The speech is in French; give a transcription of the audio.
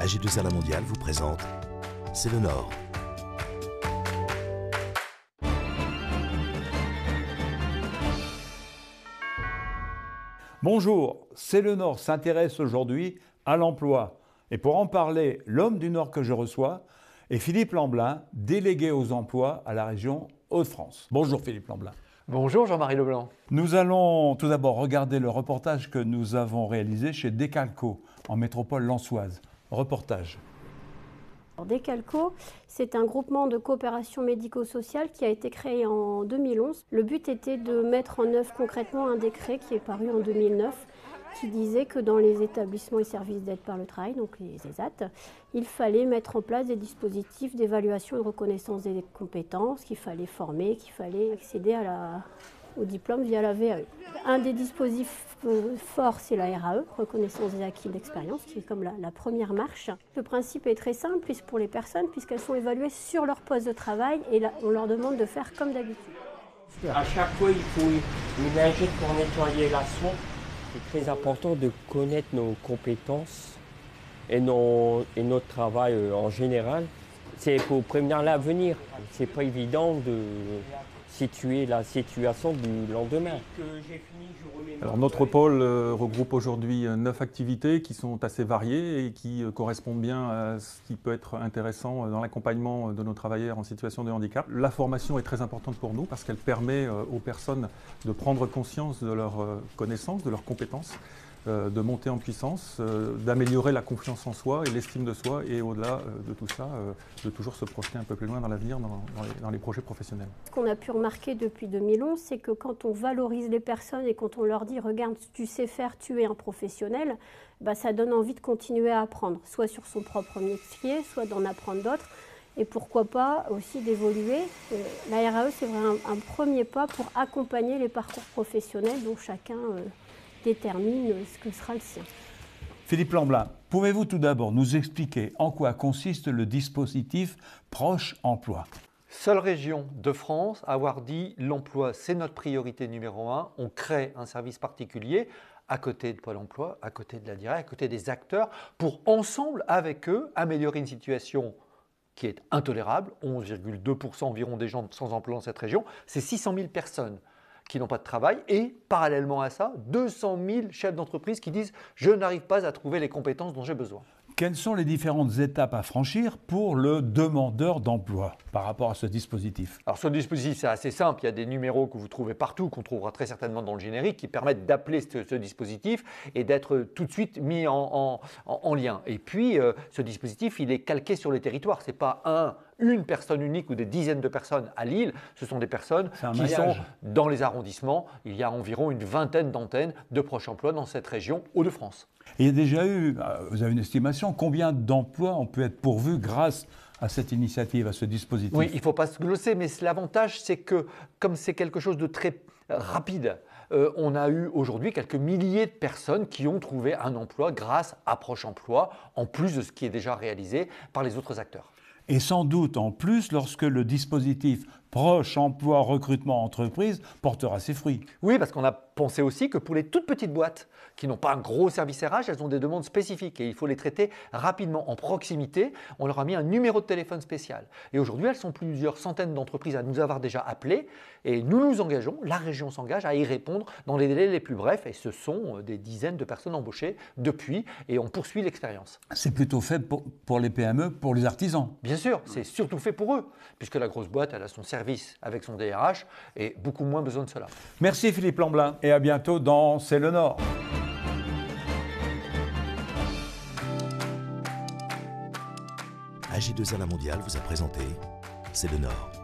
AG2R La Mondiale vous présente C'est le Nord. Bonjour, C'est le Nord s'intéresse aujourd'hui à l'emploi. Et pour en parler, l'homme du Nord que je reçois est Philippe Lamblin, délégué aux emplois à la région Hauts-de-France. Bonjour Philippe Lamblin. Bonjour Jean-Marie Leblanc. Nous allons tout d'abord regarder le reportage que nous avons réalisé chez Decalco, en métropole lensoise. Reportage. Decalco, c'est un groupement de coopération médico-sociale qui a été créé en 2011. Le but était de mettre en œuvre concrètement un décret qui est paru en 2009 qui disait que dans les établissements et services d'aide par le travail, donc les ESAT, il fallait mettre en place des dispositifs d'évaluation et de reconnaissance des compétences, qu'il fallait former, qu'il fallait accéder au diplôme via la VAE. Un des dispositifs forts, c'est la RAE, reconnaissance des acquis d'expérience, qui est comme la première marche. Le principe est très simple pour les personnes, puisqu'elles sont évaluées sur leur poste de travail et là, on leur demande de faire comme d'habitude. À chaque fois, il faut une lingette pour nettoyer la soie. C'est très important de connaître nos compétences et notre travail en général. C'est pour prévenir l'avenir. C'est pas évident de situer la situation du lendemain. Alors notre pôle regroupe aujourd'hui 9 activités qui sont assez variées et qui correspondent bien à ce qui peut être intéressant dans l'accompagnement de nos travailleurs en situation de handicap. La formation est très importante pour nous parce qu'elle permet aux personnes de prendre conscience de leurs connaissances, de leurs compétences, de monter en puissance, d'améliorer la confiance en soi et l'estime de soi et au-delà de tout ça, de toujours se projeter un peu plus loin dans l'avenir, dans les projets professionnels. Ce qu'on a pu remarquer depuis 2011, c'est que quand on valorise les personnes et quand on leur dit « regarde, tu sais faire, tu es un professionnel », ça donne envie de continuer à apprendre, soit sur son propre métier, soit d'en apprendre d'autres. Et pourquoi pas aussi d'évoluer. La RAE, c'est vraiment un premier pas pour accompagner les parcours professionnels dont chacun détermine ce que sera le sien. Philippe Lamblin, pouvez-vous tout d'abord nous expliquer en quoi consiste le dispositif Proche Emploi ? Seule région de France à avoir dit l'emploi, c'est notre priorité numéro 1. On crée un service particulier à côté de Pôle emploi, à côté de la DIRECT, à côté des acteurs, pour ensemble, avec eux, améliorer une situation qui est intolérable. 11,2% environ des gens sans emploi dans cette région. C'est 600 000 personnes qui n'ont pas de travail et parallèlement à ça, 200 000 chefs d'entreprise qui disent « je n'arrive pas à trouver les compétences dont j'ai besoin ». Quelles sont les différentes étapes à franchir pour le demandeur d'emploi par rapport à ce dispositif ? Alors ce dispositif, c'est assez simple. Il y a des numéros que vous trouvez partout, qu'on trouvera très certainement dans le générique, qui permettent d'appeler ce dispositif et d'être tout de suite mis en lien. Et puis, ce dispositif, il est calqué sur les territoires. Ce n'est pas une personne unique ou des dizaines de personnes à Lille. Ce sont des personnes qui sont dans les arrondissements. Il y a environ une vingtaine d'antennes de Proche Emploi dans cette région Hauts-de-France. Et il y a déjà eu, vous avez une estimation, combien d'emplois ont pu être pourvus grâce à cette initiative, à ce dispositif ? Oui, il ne faut pas se glosser, mais l'avantage, c'est que comme c'est quelque chose de très rapide, on a eu aujourd'hui quelques milliers de personnes qui ont trouvé un emploi grâce à Proche Emploi, en plus de ce qui est déjà réalisé par les autres acteurs. Et sans doute en plus lorsque le dispositif Proche Emploi Recrutement Entreprise portera ses fruits. Oui, parce qu'on a pensé aussi que pour les toutes petites boîtes qui n'ont pas un gros service RH, elles ont des demandes spécifiques et il faut les traiter rapidement en proximité. On leur a mis un numéro de téléphone spécial. Et aujourd'hui, elles sont plusieurs centaines d'entreprises à nous avoir déjà appelés et nous nous engageons, la région s'engage à y répondre dans les délais les plus brefs et ce sont des dizaines de personnes embauchées depuis et on poursuit l'expérience. C'est plutôt fait pour les PME, pour les artisans. Bien sûr, c'est surtout fait pour eux puisque la grosse boîte, elle a son service avec son DRH et beaucoup moins besoin de cela. Merci Philippe Lamblin et à bientôt dans C'est le Nord. AG2R La Mondiale vous a présenté C'est le Nord.